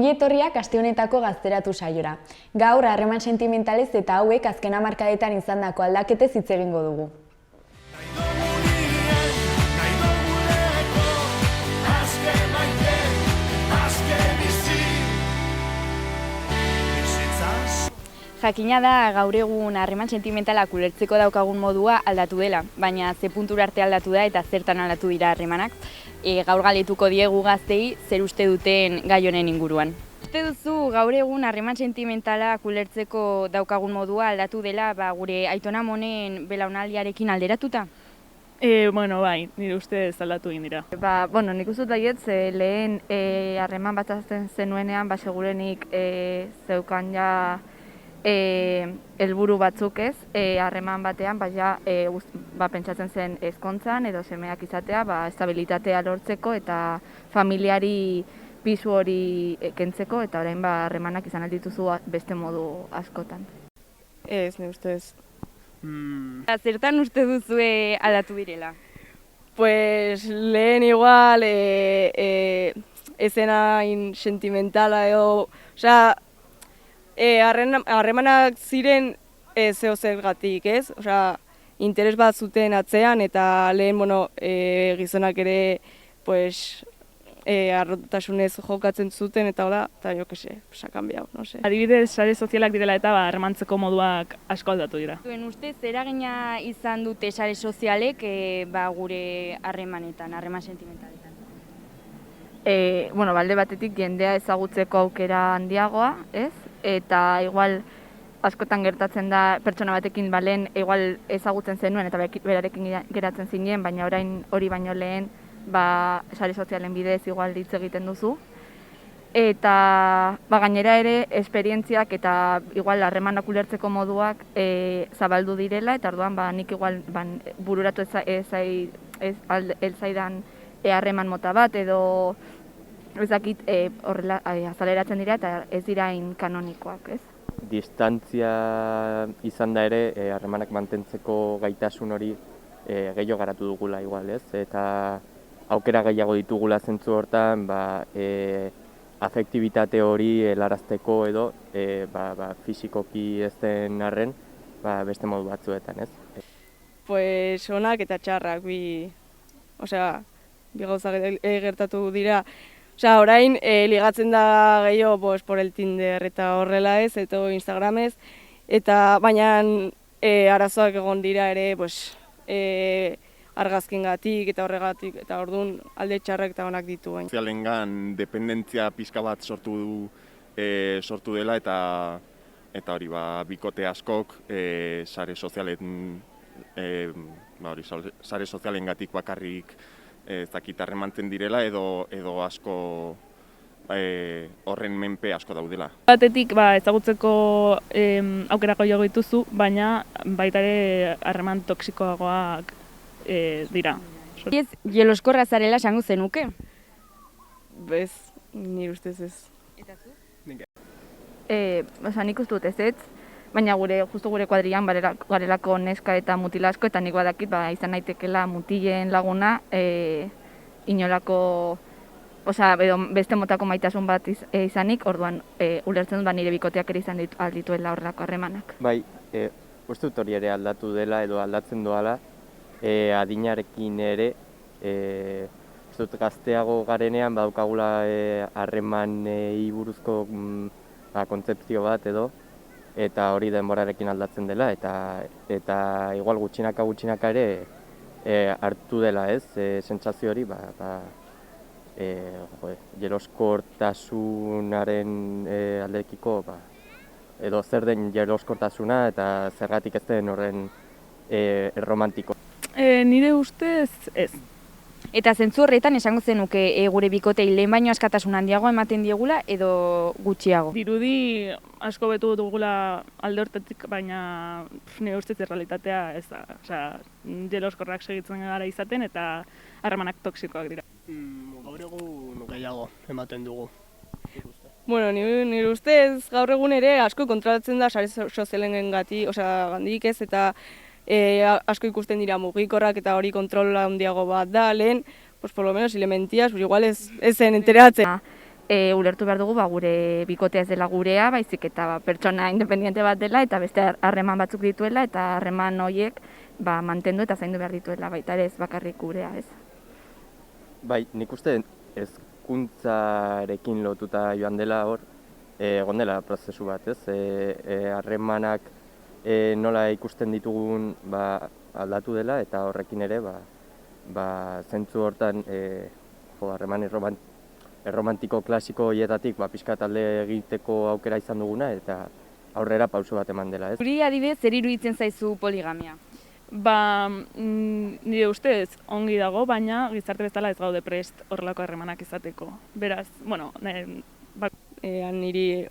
Ongi etorriak aste honetako Gazteratu saiora. Gaur harreman sentimentalez eta hauek azken hamarkadetan izandako aldaketez hitz egingo dugu. Jakina da gaur egun harreman sentimentalak ulertzeko daukagun modua aldatu dela, baina ze puntura arte aldatu da eta zertan aldatu dira harremanak. Gaur galdetuko diegu gaztei zer uste duten gai honen inguruan. Uste duzu gaur egun harreman sentimentalak ulertzeko daukagun modua aldatu dela gure aitona amonen belaunaldiarekin alderatuta? Bueno, bai, nire ustez aldatu egin dira. Nik uste dut baietz, lehen harreman bat azten zenuenean, segurenik zeukan ja helburu batzuk ez, harreman batean, pentsatzen zen ezkontzan edo semeak izatea, estabilitatea lortzeko eta familiari pisu hori kentzeko, eta orain harremanak izan aldituzu beste modu askotan. Ez, nire ustez. Zertan uste duzue aldatu direla? Pues lehen igual ezena sentimentala edo, harremanak ziren zeo zergatik, ez? Interes bat zuten atzean eta lehen, gizonak ere, arrotasunez jokatzen zuten eta hola, eta jo kese, ha cambiado, no sé. Adibidez, sare sozialak direla eta harremantzeko moduak asko aldatu dira. Zuen ustez, eragina izan dute sare sozialek gure harremanetan, harreman sentimentaletan? Balde batetik jendea ezagutzeko aukera handiagoa, ez? Eta igual askotan gertatzen da pertsona batekin lehen igual ezagutzen zenuen eta berarekin geratzen zinen, baina orain hori baino lehen sare sozialen bidez igual hitz egiten duzu. Eta gainera ere esperientziak eta igual harremanak ulertzeko moduak zabaldu direla, eta orduan nik igual bururatu elzaidan harreman mota bat edo ezakit horrela azaleratzen dira eta ez dira kanonikoak, ez? Distantzia izan da ere harremanak mantentzeko gaitasun hori gehiago garatu dugula igual, ez? Eta aukera gehiago ditugula zentzu hortan, afektibitate hori helarazteko edo fisikoki ez den arren, beste modu batzuetan, ez? Pues onak eta txarrak, bi gauza gertatu dira. Orain ligatzen da gehiago por el Tinder eta horrela ez, eta Instagramez, eta baina arazoak egon dira ere argazkingatik eta horregatik, eta orduan alde txarrak eta onak ditu. Sozialengan dependentzia pixka bat sortu dela eta hori bikote askok sare sozialengatik bakarrik harremantzen direla edo asko horren menpe asko daudela. Batetik ezagutzeko aukera gehiago dituzu, baina baita ere harreman toksikoagoak dira. Ez, jeloskorra zarela esango zenuke? Bez, nire ustez ez. Eta zu? Nik uste dut ez, baina justu gure kuadrian garelako neska eta mutila asko, eta nik badakit izan naitekela mutilen laguna inolako, beste motako maitasun bat izanik, orduan ulertzen dut nire bikoteak ere izan aldituela horrelako harremanak. Bai, uste dut hori ere aldatu dela edo aldatzen doala, adinarekin ere, uste dut gazteago garenean badaukagula harremanei buruzko kontzepzio bat edo, eta hori denborarekin aldatzen dela, eta igual gutxinaka ere hartu dela, ez, sentsazio hori, jeloskortasunaren aldekiko, edo zer den jeloskortasuna eta zergatik ez den horren erromantiko. Nire ustez ez. Eta zentzu horretan esango zenuke gure bikotei lehen baino askatasun handiago ematen diegula edo gutxiago? Dirudi asko betu dugula alde hortetik, baina nire ustez errealitatea ez da. Jeloskorrak segitzen gara izaten eta harremanak toksikoak dira. Gaur egun gehiago ematen dugu. Nire ustez gaur egun ere asko kontrolatzen da sare sozialengatik, gandik ez, eta asko ikusten dira mugikorrak eta hori kontrola handiago bat da, lehen, por lo menos si le mentías, igual ez zen enteratzen. ulertu behar dugu gure bikotea ez dela gurea, baizik eta pertsona independiente bat dela eta beste harreman batzuk dituela eta harreman horiek mantendu eta zaindu behar dituela, baita ere ez bakarrik gurea, ez. Bai, nik uste hezkuntzarekin lotuta joan dela hor, egon dela prozesu bat, ez? Harremanak nola ikusten ditugun aldatu dela eta horrekin ere zentzu hortan harreman erromantiko klasiko horietatik pixka talde egiteko aukera izan duguna eta aurrera pauso bat eman dela, ez? Zuri adibidez, zer iruditzen zaizu poligamia? Nire ustez ongi dago, baina gizarte bezala ez gaude prest horrelako harremanak izateko. Beraz, niri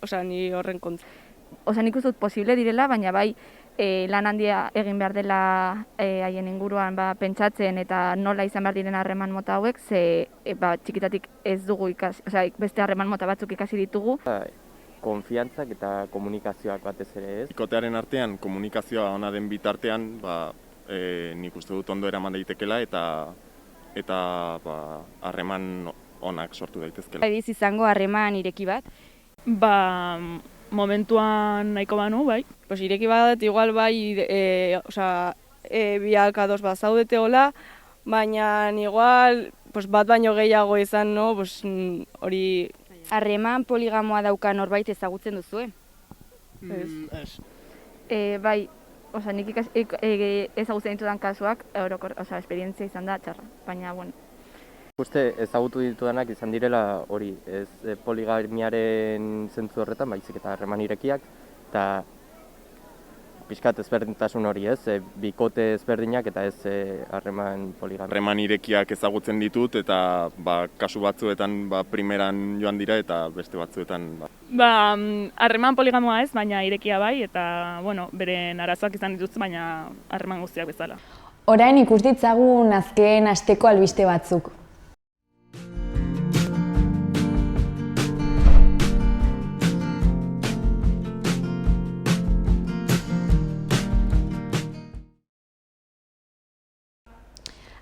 horren kontra. Nik uste dut posible direla, baina bai lan handia egin behar dela haien inguruan pentsatzen eta nola izan behar diren harreman mota hauek, ze txikitatik ez dugu ikasi, beste harreman mota batzuk ikasi ditugu. Konfiantzak eta komunikazioak batez ere, ez? Bikotearen artean, komunikazioa ona den bitartean, nik uste dut ondo eraman daitekela eta harreman onak sortu daitezkela. Adiz izango harreman ireki bat? Momentuan nahiko banu, bai. Ireki bat, igual bai, biak ados zaudete hola, baina igual bat baino gehiago izan, hori... Harreman poligamoa dauka norbait ezagutzen duzue? Ez. Bai, nik ezagutzen ditudan kasuak, esperientzia izan da txarra, baina, bueno. Uste ezagutu ditudanak izan direla hori, ez poligamiaren zentzu horretan, baizik eta harreman irekiak, eta pixkat ezberdintasun hori, ez? Bikote ezberdinak eta ez harreman poligamia. Harreman irekiak ezagutzen ditut eta kasu batzuetan primeran joan dira eta beste batzuetan harreman poligamoa ez, baina irekia bai eta beren arazoak izan dituz, baina harreman guztiak bezala. Orain ikus ditzagun azken asteko albiste batzuk.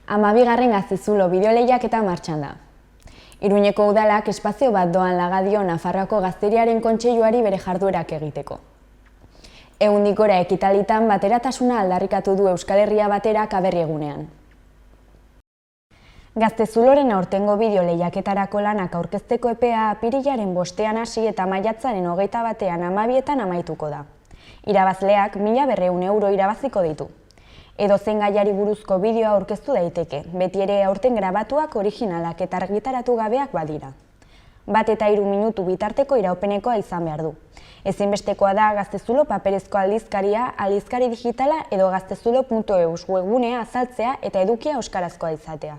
Amabigarren Gaztezulo bideolehiaketa martxan da. Iruñeko udalak espazio bat doan lagadio Nafarroako Gazteriaren Kontseiluari bere jarduerak egiteko. Ehundik gora ekitalitan bateratasuna aldarrikatu du Euskal Herria Baterak aberri egunean. Gaztezuloren aurtengo bideolehiaketarako lanak aurkezteko epea apirilaren 5ean hasi eta maiatzaren 21ean 12etan amaituko da. Irabazleak 1.200 euro irabaziko ditu. Edozein gaiari buruzko bideoa aurkeztu daiteke, beti ere aurten grabatuak, originalak eta argitaratu gabeak badira. 1 eta 3 minutu bitarteko iraupenekoa izan behar du. Ezinbestekoa da Gaztezulo paperezko aldizkaria, aldizkari digitala edo gaztezulo.eus webgunea azaltzea eta edukia euskarazkoa izatea.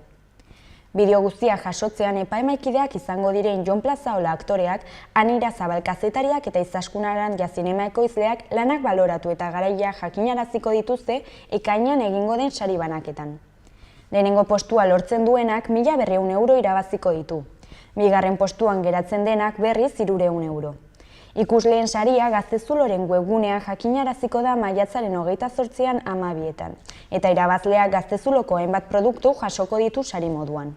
Bideo guztia jasotzean epaimaikideak izango diren Jon Plazaola aktoreak, Anira Zabal kazetariak eta Izaskun Arandia zinema ekoizleak lanak baloratu eta garaia jakinaraziko dituzte ekainean egingo den sari banaketan. Lehenengo postua lortzen duenak 1.200 euro irabaziko ditu. Bigarren postuan geratzen denak berriz 300 euro. Ikusleen saria Gaztezuloren webgunean jakinaraziko da maiatzaren 28ean 12etan, eta irabazleak Gaztezuloko hainbat produktu jasoko ditu sari moduan.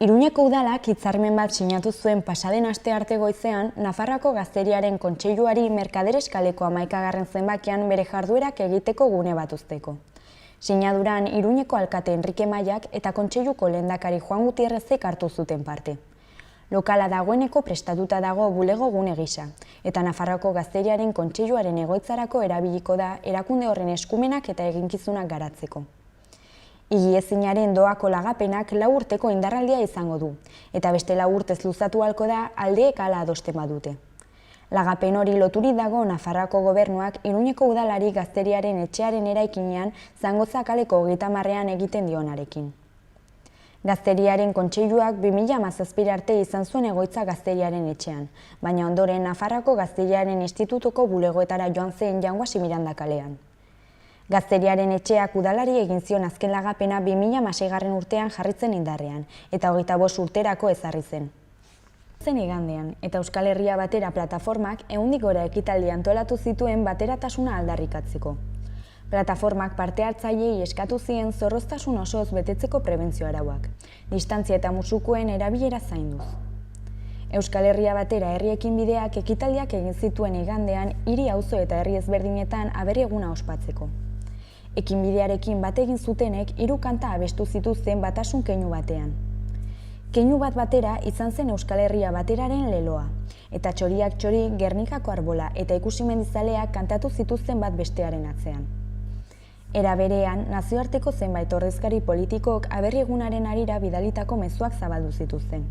Iruñeko udalak hitzarmen bat sinatu zuen pasaden astearte goizean Nafarroako Gazteriaren Kontseiluari Merkaderes kaleko 11. zenbakian bere jarduerak egiteko gune bat uzteko. Sinaduran Iruñeko alkate Enrique Maiak eta Kontseiluko lehendakari Juan Gutierrezek hartu zuten parte. Lokala dagoeneko prestatuta dago bulego gune gisa, eta Nafarroako Gazteriaren Kontseiluaren egoitzarako erabiliko da erakunde horren eskumenak eta eginkizunak garatzeko. Igiezinaren doako lagapenak 4 urteko indarraldia izango du, eta beste 4 urtez luzatu ahalko da aldeek hala adosten badute. Lagapen hori loturik dago Nafarroako gobernuak Iruñeko udalari Gazteriaren etxearen eraikinean Zangoza kaleko 30ean egiten dionarekin. Gazteriaren Kontseiluak 2017 arte izan zuen egoitza Gazteriaren etxean, baina ondoren Nafarroako Gazteriaren Institutuko bulegoetara joan zen Janguasi Miranda kalean. Gazteriaren etxeak udalari egin zion azken lagapena 2016 urtean jarritzen indarrean, eta 25 urterako ezarri zen. Zen igandean, eta Euskal Herria Batera plataformak 100 gora ekitaldi antolatu zituen bateratasuna aldarrikatzeko. Plataformak parte hartzaileei eskatu zien zorroztasun osoz betetzeko prebentzio arauak, distantzia eta musukoen erabilera zainduz. Euskal Herria batera herri ekinbideak ekitaldiak egin zituen igandean hiri auzo eta herri ezberdinetan aberri eguna ospatzeko. Ekinbidearekin bat egin zutenek 3 kanta abestu zituzten batasun keinu batean. Keinu bat batera izan zen Euskal Herria bateraren leloa, eta txoriak txori Gernikako arbola eta ikusimendizaleak kantatu zituzten bat bestearen atzean. Era berean, nazioarteko zenbait ordezkari politikok aberri egunaren harira bidalitako mezuak zabaldu zituzten.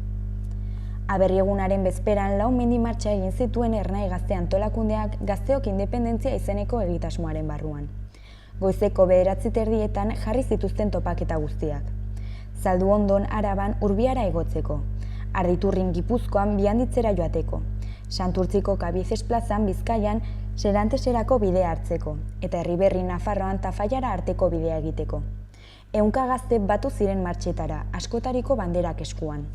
Aberri egunaren bezperan 4 mendi martxa egin zituen Ernai Gazte antolakundeak Gazteok independentzia izeneko egitasmoaren barruan. Goizeko 9:30 jarri zituzten topaketa guztiak. Zalduondon Araban Urbiara igotzeko, Arditurrin Gipuzkoan Bianditzera joateko, Santurtziko Kabizes plazan Bizkaian Seranteserako bidea hartzeko, eta Herriberri Nafarroan Tafallara arteko bidea egiteko. 100 gazte batu ziren martxetara, askotariko banderak eskuan.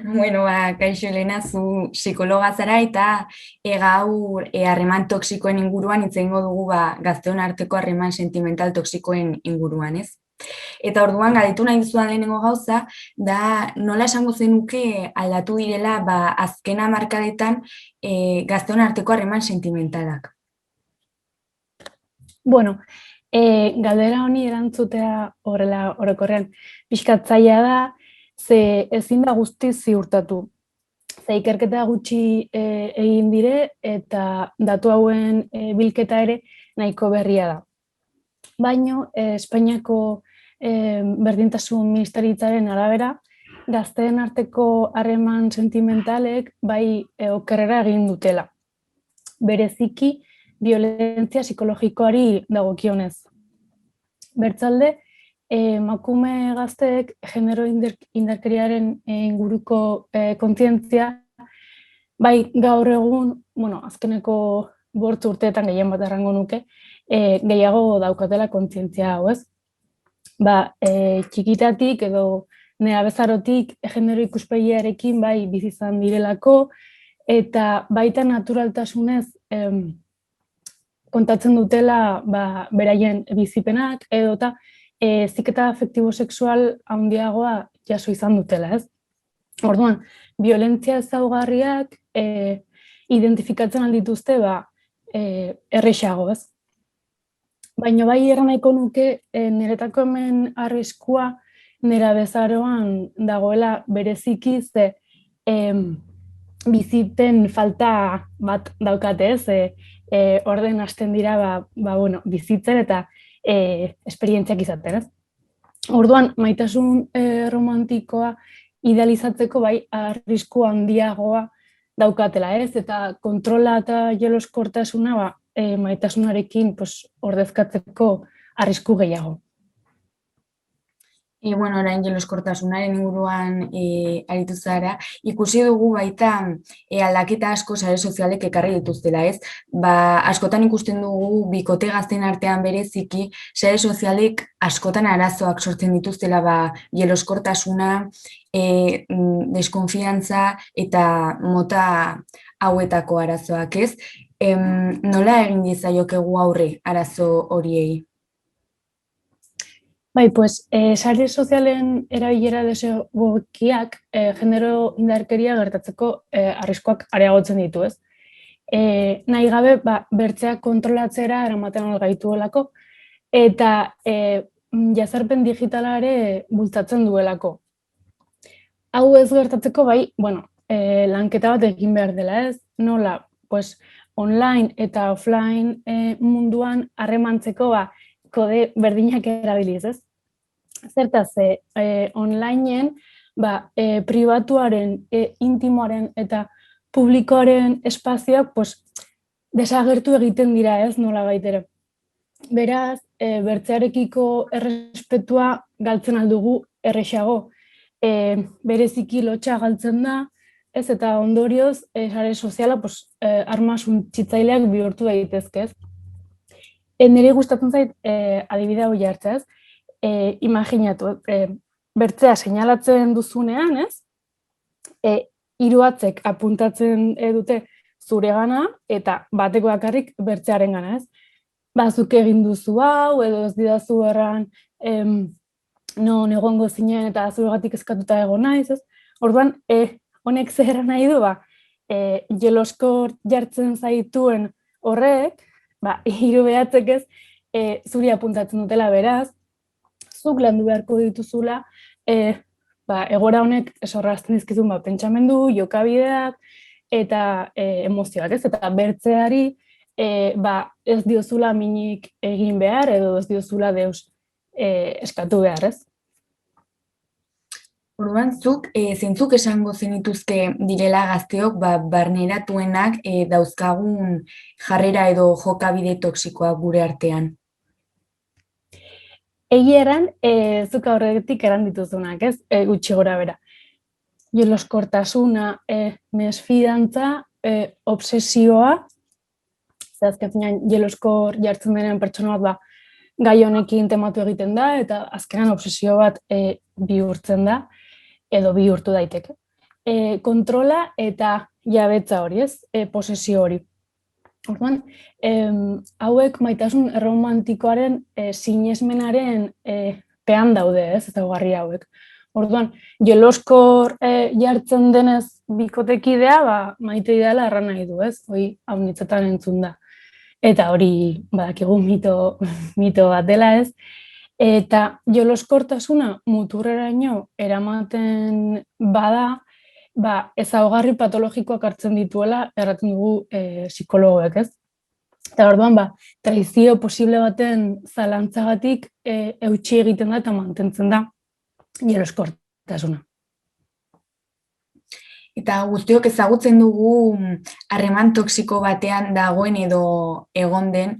Bueno, kaixo Elena, zu psikologa zara eta gaur harreman toxikoen inguruan hitz egingo dugu gazteon arteko harreman sentimental toxikoen inguruan, ez? Eta orduan galdetu nahi duzudan lehenengo gauza da nola esango zenuke aldatu direla azken hamarkadetan gazteon arteko harreman sentimentalak. Bueno, galdera honi erantzutea horrela orokorrean pixkatzailea da, ze ezin da guztiz ziurtatu. Ze ikerketa gutxi egin dire eta datu hauen bilketa ere nahiko berria da. Baino, Espainiako berdintasun ministeritzaren arabera, gazteen arteko harreman sentimentalek bai okerrera egin dutela. Bereziki, violentzia psikologikoari dagokionez. Bertzalde, emakume gazteek genero indarkeriaren inguruko kontzientzia, bai gaur egun, azkeneko 5 urteetan gehien bat errango nuke, gehiago daukatela kontzientzia hau, ez? Txikitatik edo nerabezarotik genero ikuspegiarekin bai bizi izan direlako, eta baita naturaltasunez kontatzen dutela beraien bizipenak edota heziketa afektibo-sexual handiagoa jaso izan dutela, ez? Orduan, violentzia ezaugarriak identifikatzen aldituzte errexago, ez? Baina bai erran nahiko nuke niretako hemen arriskua nerabezaroan dagoela bereziki ze bizipen falta bat daukate, ez? Orden hasten dira bizitzen eta esperientziak izaten, ez? Orduan, maitasun romantikoa idealizatzeko bai arrisku handiagoa daukatela, ez? Eta kontrola eta jeloskortasuna maitasunarekin ordezkatzeko arrisku gehiago. Orain jeloskortasunaren inguruan aritu zara, ikusi dugu baita aldaketa asko sare sozialek ekarri dituztela, ez? Askotan ikusten dugu bikote gazten artean bereziki, sare sozialek askotan arazoak sortzen dituztela jeloskortasuna, deskonfiantza eta mota hauetako arazoak, ez? Nola egin diezaiokegu aurre arazo horiei? Bai, sare sozialen erabilera desegokiak genero indarkeria gertatzeko arriskuak areagotzen ditu, ez? Nahi gabe, bertzeak kontrolatzera eramaten gaituelako eta jazarpen digitala ere bultzatzen duelako. Hau ez gertatzeko lanketa bat egin behar dela, ez? Nola, online eta offline munduan harremantzeko kode berdinak erabiliz, ez? Zertaz, onlineen pribatuaren, intimoaren eta publikoaren espazioak desagertu egiten dira, ez? Nola baitere. Beraz, bertzearekiko errespetua galtzen aldugu errexago. Bereziki lotxa galtzen da, ez? Eta ondorioz, sare soziala arma suntsitzaileak bihurtu daitezke, ez? Nire gustatzen zait adibide hau jartzea, ez? Imaginatu, bertzea seinalatzen duzunean, ez? 3 hatzek apuntatzen dute zuregana eta bateko bakarrik bertzearengana, ez? zuk egin duzu hau, edo ez didazu erran non egongo zinen eta zuregatik eskatuta egon naiz, ez? Orduan, honek zer nahi du, jeloskor jartzen zaituen horrek, hiru behatzek ez, zuri apuntatzen dutela beraz, zuk landu beharko dituzula, egora honek sorrazten dizkizun pentsamendu, jokabideak eta emozioak, ez? Eta bertzeari ez diozula minik egin behar edo ez diozula deus eskatu behar, ez? Orduan, zeintzuk esango zenituzke direla gazteok barneratuenak dauzkagun jarrera edo jokabide toksikoa gure artean? Egia eran, zuk aurretik eran dituzunak, ez? Gutxi gora bera. Jeloskortasuna, mesfidantza, obsesioa, azkenean jeloskor jartzen denen pertsona bat gai honekin tematu egiten da, eta azkenean obsesio bat bihurtzen da, edo bihurtu daiteke. Kontrola eta jabetza hori, ez? Posesio hori. Orduan, hauek maitasun erromantikoaren sinesmenaren pean daude, ez? Eta ugarri hauek. Orduan, jeloskor jartzen denez bikotekidea, maite ideala erran nahi du, ez? Hoi haunitzetan entzun da. Eta hori badakigu mito bat dela, ez? Eta jeloskortasuna muturreraino eramaten bada, ezaugarri patologikoak hartzen dituela erraten dugu psikologoek, ez? Eta orduan, traizio posible baten zalantzagatik eutsi egiten da eta mantentzen da jeloskortasuna. Eta guztiok ezagutzen dugu harreman toksiko batean dagoen edo egon den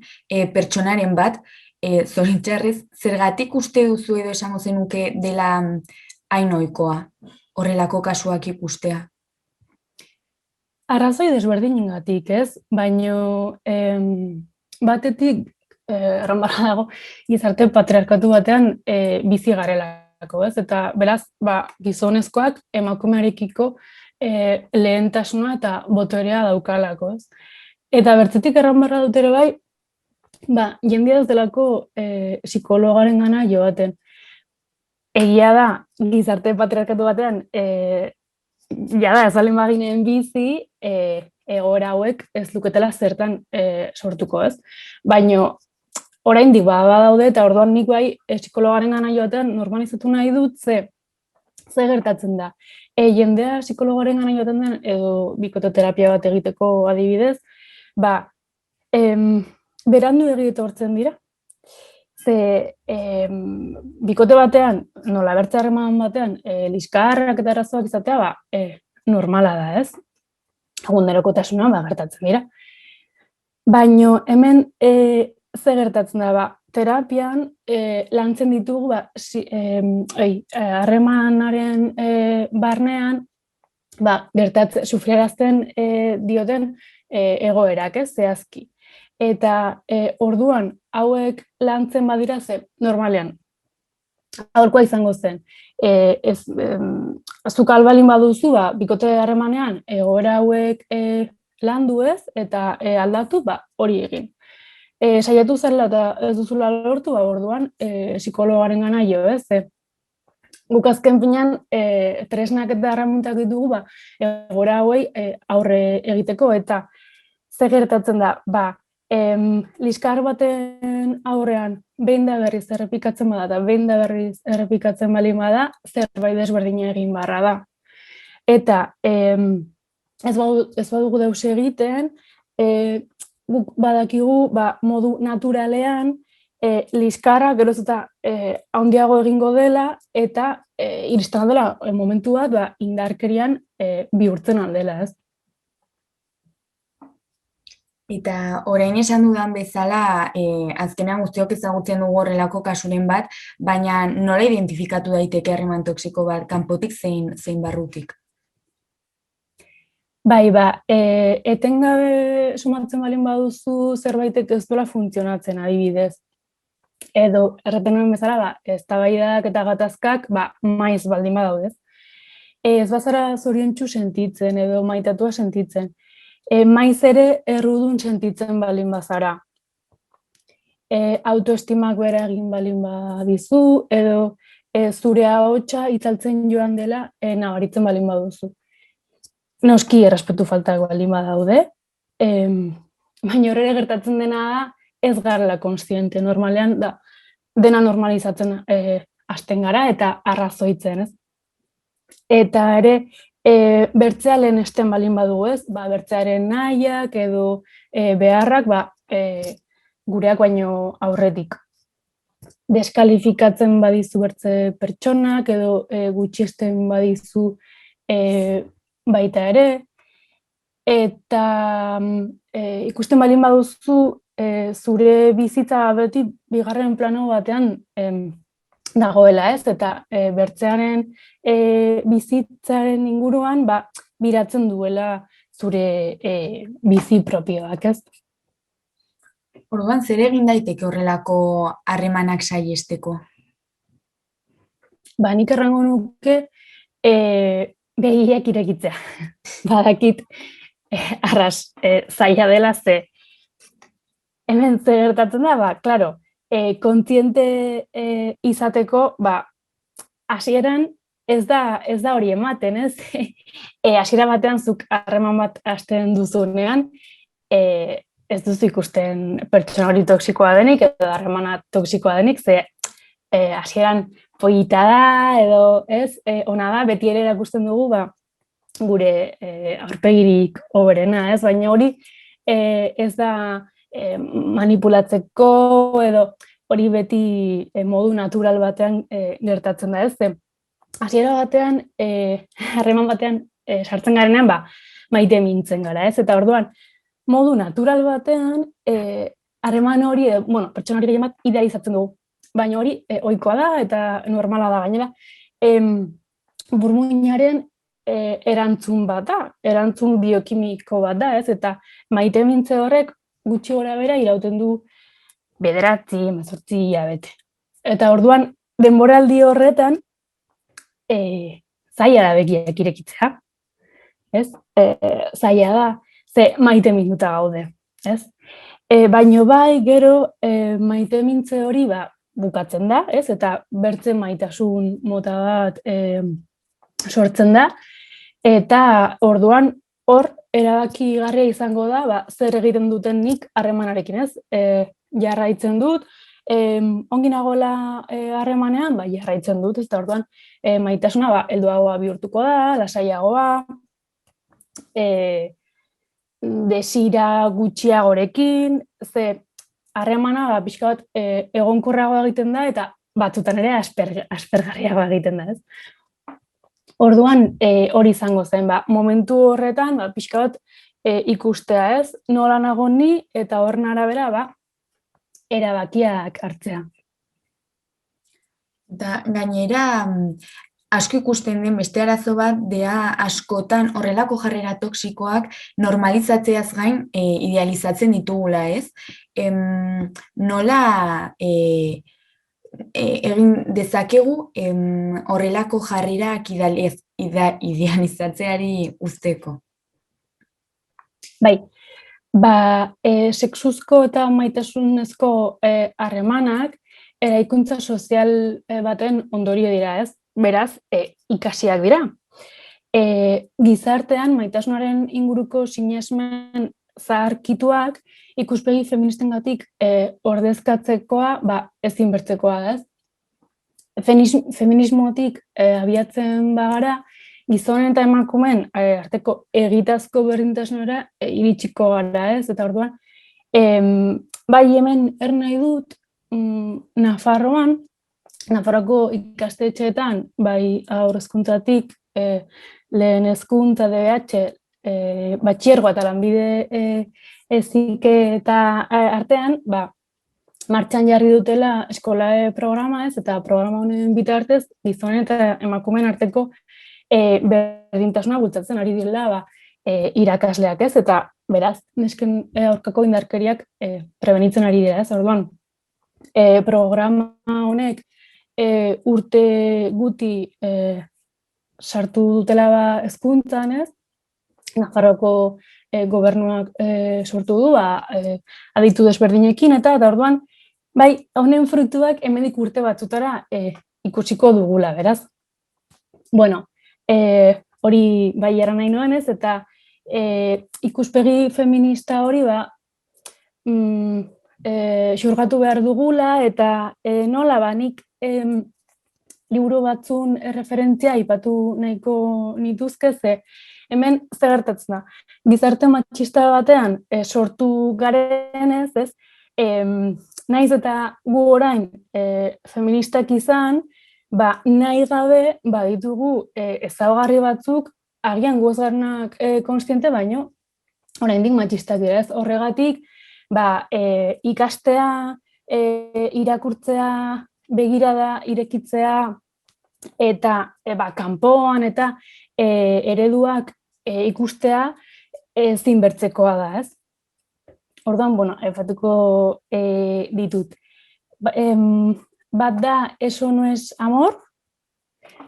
pertsonaren bat, zoritxarrez, zergatik uste duzu edo esango zenuke dela hain ohikoa, horrelako kasuak ikustea? Arrazoi desberdinengatik, ez? Baino batetik, erran barra dago, gizarte patriarkatu batean bizi garelako, ez? Eta beraz, gizonezkoak emakumearekiko lehentasuna eta boterea daukalako, ez? Eta bertzetik erran barra dut ere bai, jendia ez delako psikologaren gana joaten. Egia da, gizarte patriarkatu batean, jada, ezalen baginen bizi, egoera hauek ez luketela zertan sortuko, ez? Baina, oraindik badaude eta orduan nik bai psikologaren gana joaten normalizatu nahi dut ze gertatzen da. Jendea psikologaren gana joaten den edo bikototerapia bat egiteko adibidez, berandu egitortzen dira. Ze bikote batean, nola bertze-harreman batean, liskarrak eta arazoak izatea, normala da, ez? Egunerokotasuna gertatzen dira. Baina hemen ze gertatzen da, terapian lantzen ditugu harremanaren barnean sufriarazten dioten egoerak, ez, zehazki. Eta orduan hauek lantzen badira ze normalean aholkoa izango zen. Zuk albalin baduzu, bikote harremanean egoera hauek landu ez eta aldatu, hori egin. Saiatu zela eta ez duzula lortu, orduan psikologaren gana jo, ez? Guk azken finean tresnak eta erremintak ditugu, egoera hauei aurre egiteko, eta ze gertatzen da, liskar baten aurrean behin da berriz errepikatzen bada eta behin da berriz errepikatzen balin bada, zerbait desberdina egin barra da. Eta ez badugu deus egiten, guk badakigu modu naturalean liskarra geroz eta handiago egingo dela eta iristen aldela momentu bat indarkerian bihurtzen aldela, ez? Eta orain esan dudan bezala, azkenean guztiok ezagutzen dugu horrelako kasuren bat, baina nola identifikatu daiteke harreman toksiko bat, kanpotik zein barrutik? Etengabe sumatzen balin baduzu zerbaitek ez duela funtzionatzen adibidez. Edo, erraten nuen bezala, eztabaidak eta gatazkak maiz baldin badaudez. Ez bazara zoriontsu sentitzen edo maitatua sentitzen. Maiz ere errudun sentitzen balin bazara. autoestimak bera egin balin badizu, edo zure ahotsa itzaltzen joan dela nabaritzen balin baduzu. Noski errespetu faltak balin badaude, baina horre gertatzen dena da ez garela kontziente. Normalean da dena normalizatzen hasten gara eta arrazoitzen, ez? Eta ere, bertzea lehenesten balin badugu, ez? Bertzearen nahiak edo beharrak, gureak baino aurretik. Deskalifikatzen badizu bertze pertsonak edo gutxiesten badizu baita ere. Eta ikusten balin baduzu zure bizitza beti bigarren plano batean dagoela, ez? Eta bertzearen bizitzaren inguruan biratzen duela zure bizi propioak, ez? Orduan, zer egin daiteke horrelako harremanak saihesteko? Nik errango nuke begiak irekitzea. Badakit arras zaila dela ze. Hemen zer gertatzen da, klaro, kontziente izateko, hasieran ez da hori ematen, ez? Hasiera batean zuk harreman bat hasten duzunean, ez duzu ikusten pertsona hori toksikoa denik, edo harremana toksikoa denik, ze hasieran polita da, edo ez, ona da, beti ere erakusten dugu, gure aurpegirik hoberena, ez? Baina hori ez da manipulatzeko, edo hori beti modu natural batean gertatzen da, ez? Hasiera batean, harreman batean sartzen garenean, maite mintzen gara, ez? Eta orduan, modu natural batean, harreman hori, pertsona hori gehien bat idealizatzen dugu. Baina hori ohikoa da eta normala da gainera. Burmuinaren erantzun bat da, erantzun biokimiko bat da, ez? Eta maite mintze horrek gutxi gora bera irauten du 9-18 hilabete. Eta orduan, denboraldi horretan, zaila da begiak irekitzea, ez? Zaila da, ze maite minuta gaude, ez? Baino gero maite mintze hori bukatzen da, ez? Eta bertze maitasun mota bat sortzen da, eta orduan hor erabakigarria izango da, zer egiten duten nik harremanarekin, ez? Jarraitzen dut, ongi nagoela harremanean, jarraitzen dut, ez da orduan maitasuna helduagoa bihurtuko da, lasaiagoa, desira gutxiagorekin, ze harremana pixka bat egonkorragoa egiten da, eta batzutan ere aspergarriagoa egiten da, ez? Orduan hori izango zen, momentu horretan pixka bat ikustea, ez? Nola nago ni eta horren arabera erabakiak hartzea. Gainera, asko ikusten den beste arazo bat, dea askotan horrelako jarrera toksikoak normalizatzeaz gain idealizatzen ditugula, ez? Nola egin dezakegu horrelako jarrerak idealizatzeari uzteko? Bai, sexuzko eta maitasunezko harremanak eraikuntza sozial baten ondorio dira, ez? Beraz, ikasiak dira. Gizartean maitasunaren inguruko sinesmen zaharkituak ikuspegi feministengatik ordezkatzekoa ezinbertzekoa da, ez? Feminismotik abiatzen bagara, gizonen eta emakumeen arteko egitazko berdintasunera iritsiko gara, ez? Eta orduan, hemen nahi dut Nafarroako ikastetxeetan, haur hezkuntzatik, lehen hezkuntza, DBH, batxilergoa eta lanbide heziketa artean, martxan jarri dutela eskola programa, ez? Eta programa honen bitartez, gizonen eta emakumeen arteko berdintasuna bultzatzen ari direla irakasleak, ez? Eta beraz, nesken aurkako indarkeriak prebenitzen ari dira, ez? Orduan, programa honek urte guti sartu dutela hezkuntzan, ez? Nafarroako gobernuak sortu du, aditu desberdinekin, eta orduan bai, honen fruituak hemendik urte batzutara ikusiko dugula, beraz. Bueno, hori bai eran nahi nuen ez, eta ikuspegi feminista hori xurgatu behar dugula, eta nola nik liburu batzun referentzia aipatu nahiko nituzke, ze hemen zer gertatzen da. Gizarte matxista batean sortu garenez, ez, naiz eta gu orain feministak izan, nahi gabe ditugu ezaugarri batzuk agian gu ez garenak konstiente, baino oraindik matxistak dira, ez. Horregatik, ikastea, irakurtzea, begirada irekitzea, eta kanpoan eta ereduak ikustea ezin bertzekoa da, ez? Orduan, aipatuko ditut. Bat da, Eso no es amor,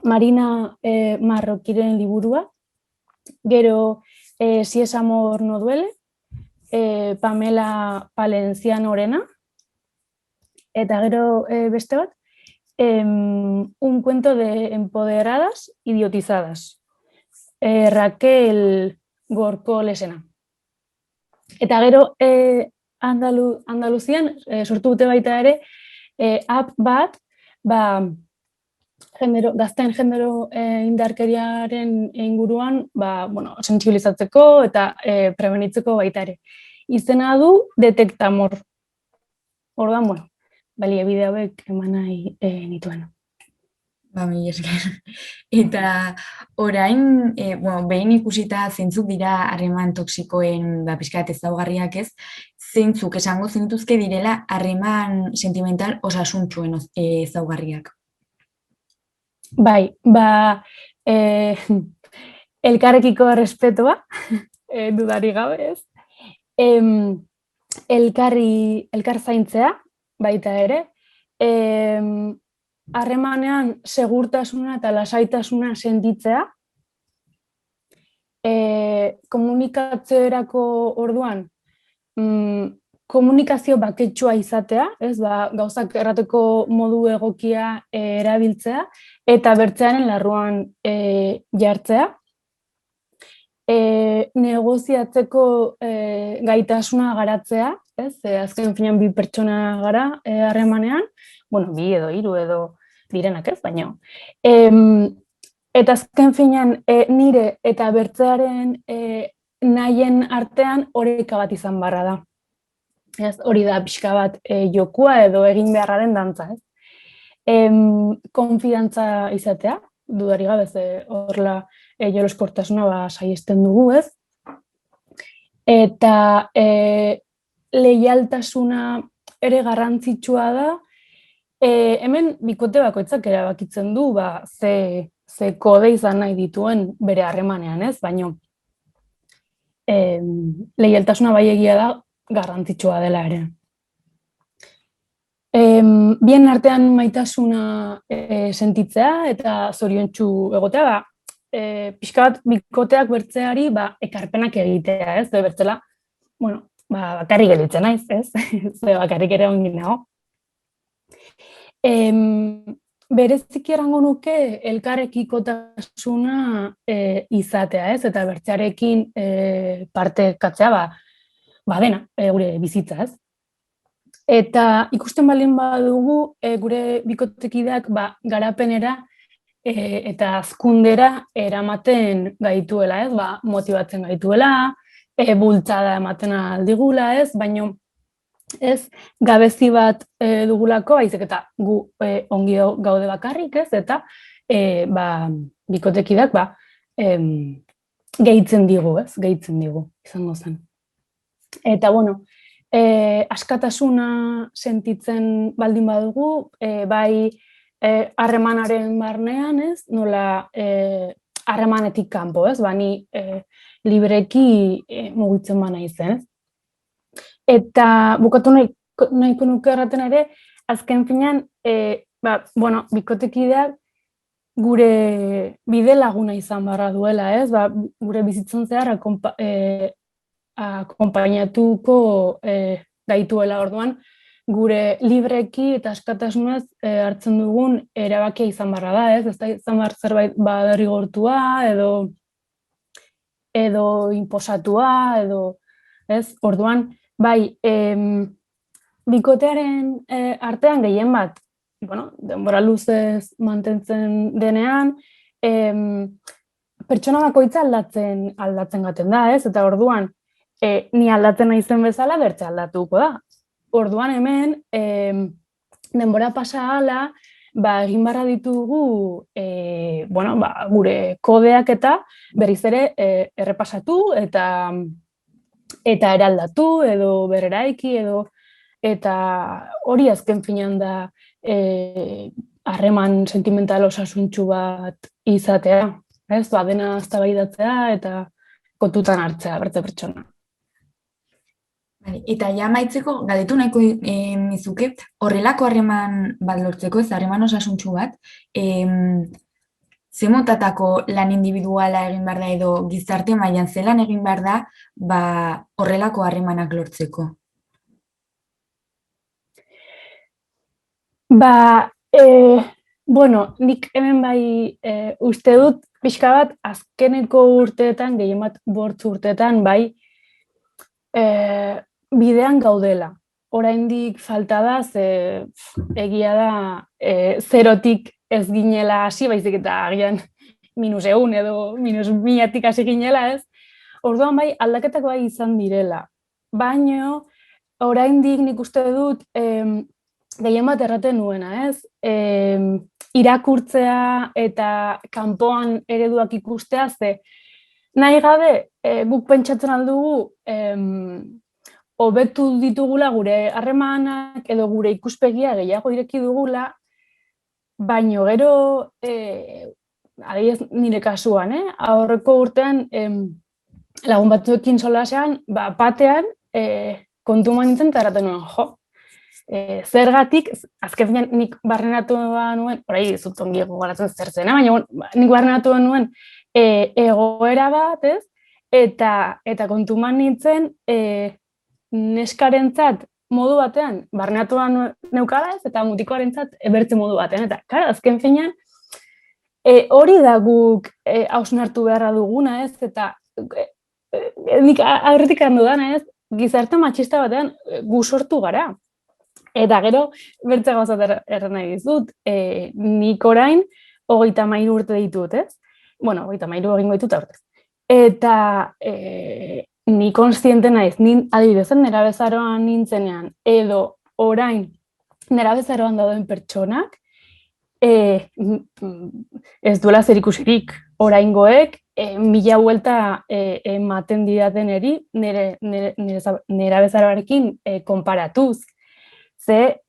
Marina Marroquiren liburua. Gero, Si es amor no duele, Pamela Palencianorena. Eta gero beste bat, Un cuento de empoderadas idiotizadas, Raquel Gorko-Lesena. Eta gero Andaluzian sortu dute baita ere app bat, gazteen genero indarkeriaren inguruan sentsibilizatzeko eta prebenitzeko baita ere. Izena du Detektamor. Orduan, baliabide hauek eman nahi nituen. Mila esker. Eta orain, behin ikusita zeintzuk dira harreman toxikoen pixka bat ezaugarriak, ez, zeintzuk esango zintuzke direla harreman sentimental osasuntsuen ezaugarriak? Bai, elkarrekiko errespetua, dudari gabe, ez. Elkar zaintzea, baita ere, harremanean segurtasuna eta lasaitasuna sentitzea, komunikatzerako orduan komunikazio baketsua izatea, ez, gauzak errateko modu egokia erabiltzea, eta bertzearen larruan jartzea. Negoziatzeko gaitasuna garatzea, ez, azken finean bi pertsona gara harremanean, bi edo hiru edo direnak, ez, baina. Eta azken finean nire eta bertzearen nahien artean oreka bat izan barra da. Hori da pixka bat jokua edo egin beharraren dantza, ez. Konfidantza izatea, dudari gabe, horrela jeloskortasuna saiesten dugu, ez. Eta leialtasuna ere garrantzitsua da, hemen bikote bakoitzak erabakitzen du, ze kode izan nahi dituen bere harremanean, ez, baino leialtasuna bai egia da garrantzitsua dela ere. Bien artean maitasuna sentitzea eta zoriontsu egotea, pixka bat bikoteak bertzeari ekarpenak egitea, ez, bertzela, bakarrik gelditzen naiz, ez, ze bakarrik ere ongi nago. Bereziki erango nuke elkarrekikotasuna izatea, ez, eta bertzearekin partekatzea, dena, gure bizitza, ez. Eta ikusten baldin badugu gure bikotekideak garapenera eta hazkundera eramaten gaituela, ez, motibatzen gaituela, bultzada ematen aldigula, ez, baino ez gabezi bat dugulako, baizik eta gu ongi gaude bakarrik, ez, eta bikotekideak gehitzen digu, ez, gehitzen digu, izango zen. Eta, askatasuna sentitzen baldin badugu, bai harremanaren barnean, ez, nola harremanetik kanpo, ez, ni libreki mugitzen naizen, ez. Eta bukatu nahiko nuke erraten ere, azken finean, bikotekideak gure bide laguna izan barra duela, ez, gure bizitzan zehar akonpainatuko gaituela orduan, gure libreki eta askatasunez hartzen dugun erabakia izan barra da, ez? Ez da izan behar zerbait derrigortua edo inposatua, ez? Orduan, bai, bikotearen artean gehien bat, denbora luzez mantentzen denean, pertsona bakoitza aldatzen gaten da, ez? Eta orduan, ni aldatzen naizen bezala bertze aldatuko da. Orduan hemen, denbora pasa ahala, egin barra ditugu gure kodeak eta berriz ere errepasatu eta eraldatu edo berreraiki eta hori azken finean da harreman sentimental osasuntsu bat izatea. Ez, dena eztabaidatzea eta kontutan hartzea bertze pertsona. Eta ja amaitzeko, galdetu nahiko nizuke, horrelako harreman bat lortzeko, ez harreman osasuntsu bat, ze motatako lan individuala egin behar da edo gizarte mailan zelan egin behar da horrelako harremanak lortzeko? Nik hemen bai uste dut, pixka bat azkeneko urteetan, gehien bat 5 urteetan, bai, bidean gaudela. Oraindik falta da, egia da, zerotik ez ginela hasi, baizik eta agian -100 edo -1000 hasi ginela, ez? Orduan bai, aldaketak bai izan direla. Baina, oraindik nik uste dut, gehien bat erraten nuena, ez? Irakurtzea eta kanpoan ereduak ikustea, nahi gabe, guk pentsatzen aldugu, hobetu ditugula gure harremanak edo gure ikuspegia gehiago ireki dugula, baino gero, adibidez nire kasuan, aurreko urtean lagun batzuekin solasean, batean kontuman nintzen eta erraten nuen, zergatik, azken nik barrenatu nuen, orai zut ongi gogoratzen zer zen, baina nik barrenatu nuen egoera bat, ez? Eta kontuman nintzen neskarentzat modu batean barrenatu neukala, ez? Eta mutikoarentzat bertze modu batean, eta azken finean hori da guk hausnartu beharra duguna, ez? Eta nik aurretik handu dana, ez? Gizarte matxista batean gu sortu gara. Eta gero, bertze gauzat erran nahi dizut, nik orain 33 urte ditut, ez? 33 egingo ditut aurtez. Eta ni konstiente naiz, adibidez, nerabezaroan nintzenean, edo orain nerabezaroan dauden pertsonak, ez duela zer ikusirik oraingoek, 1000 buelta ematen didaten eri nerabezaroarekin konparatuz. Ze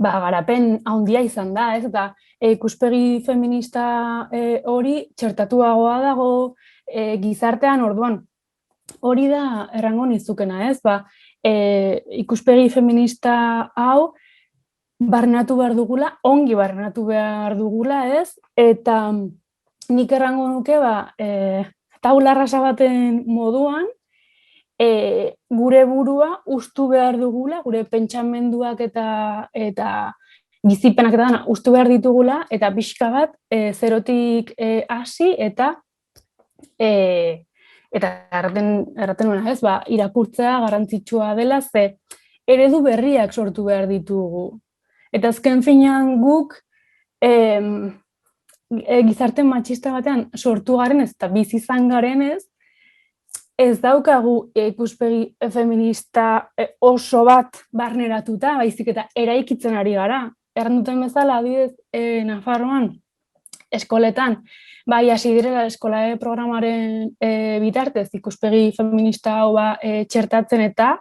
garapen handia izan da, ez? Eta ikuspegi feminista hori txertatuagoa dago gizartean, orduan. Hori da errango nizukena, ez? Ikuspegi feminista hau barnatu behar dugula, ongi barnatu behar dugula, ez? Eta nik errango nuke, taula rasa baten moduan, gure burua ustu behar dugula, gure pentsamenduak eta bizipenak eta dana ustu behar ditugula, eta pixka bat zerotik hasi eta erraten nuena, ez? Irakurtzea garrantzitsua dela, ze eredu berriak sortu behar ditugu. Eta azken finean guk gizarte matxista batean sortu garen ez, eta bizi izan garen ez daukagu ikuspegi feminista oso bat barneratuta, baizik eta eraikitzen ari gara. Erran duten bezala, adibidez, Nafarroan, eskoletan, hasi direla eskola programaren bitartez ikuspegi feminista hau txertatzen eta,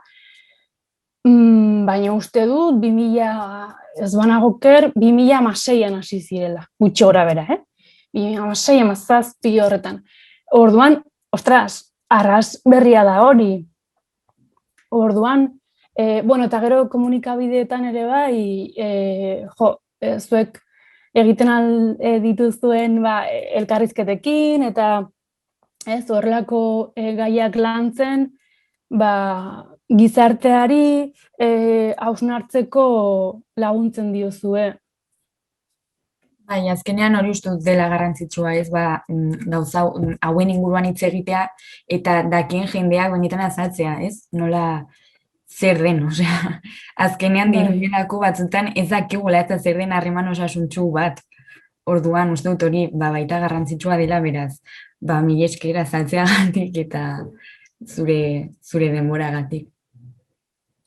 baina uste dut, 2016an hasi zirela, gutxi gora bera, 2016-2017 horretan. Orduan, ostras, arras berria da hori. Orduan, eta gero komunikabideetan ere zuek egiten dituzuen elkarrizketekin eta horrelako gaiak lantzen, gizarteari hausnartzeko laguntzen diozue. Bai, azkenean hori uste dut dela garrantzitsua, ez, gauza hauen inguruan hitz egitea eta dakien jendeak benetan azaltzea, ez? Nola zer den, osea, azkenean dirudienako batzutan ez dakigula ez zer den harreman osasuntsu bat. Orduan, uste dut hori baita garrantzitsua dela beraz, mila esker azaltzeagatik eta zure denboragatik.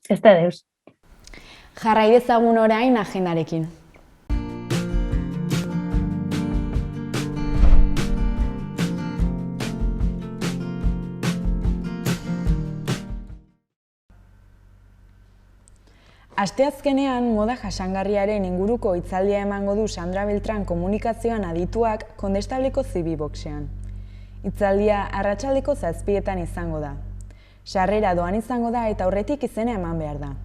Ez da deus. Jarrai dezagun orain agendarekin. Asteazkenean moda jasangarriaren inguruko hitzaldia emango du Sandra Beltran komunikazioan adituak Kondestableko Zibi-boxean. Hitzaldia arratsaldeko 7etan izango da. Sarrera doan izango da eta aurretik izena eman behar da.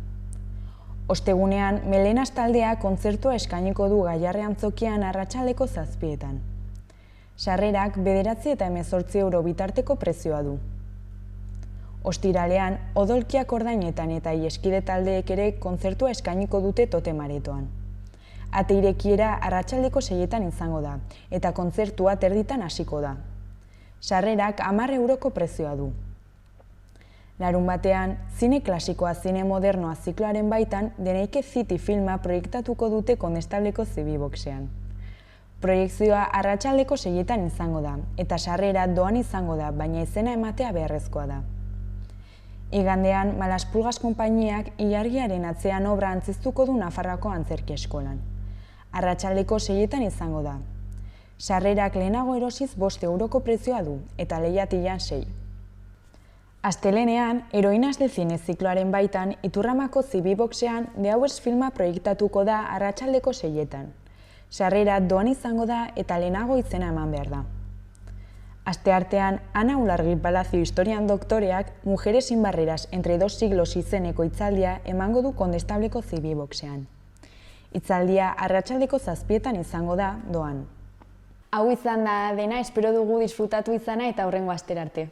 Ostegunean, Melenas taldea kontzertua eskainiko du Gaiarre Antzokian arratsaldeko 7etan. Sarrerak 9 eta 18 euro bitarteko prezioa du. Ostiralean, Odolkiak Ordainetan eta Ieskide taldeek ere kontzertua eskainiko dute Totemaretoan. Ate irekiera arratsaldeko 6etan izango da, eta kontzertua terditan hasiko da. Sarrerak 10 euroko prezioa du. Larunbatean, zine klasikoa zine modernoa zikloaren baitan Deneike City filma proiektatuko dute Kondestableko Zibi-boxean. Proiekzioa arratsaldeko 6etan izango da, eta sarrera doan izango da, baina izena ematea beharrezkoa da. Igandean, Malaspulgas konpainiak ilargiaren atzean obra antzeztuko du Nafarroako Antzerki Eskolan. Arratsaldeko 6etan izango da. Sarrerak lehenago erosiz 5 euroko prezioa du, eta lehiatilan 6. Astelenean, Heroinas del Cine zikloaren baitan, Iturramako Zibi-boxean The Hours filma proiektatuko da arratsaldeko 6etan. Sarrera doan izango da eta lehenago izena eman behar da. Asteartean, Ana Ulargui Palacio historian doktoreak Mujeres sin barreras entre dos siglos izeneko hitzaldia emango du Kondestableko Zibi-boxean. Hitzaldia arratsaldeko 7etan izango da doan. Hau izan da dena, espero dugu disfrutatu izana eta hurrengo astera arte.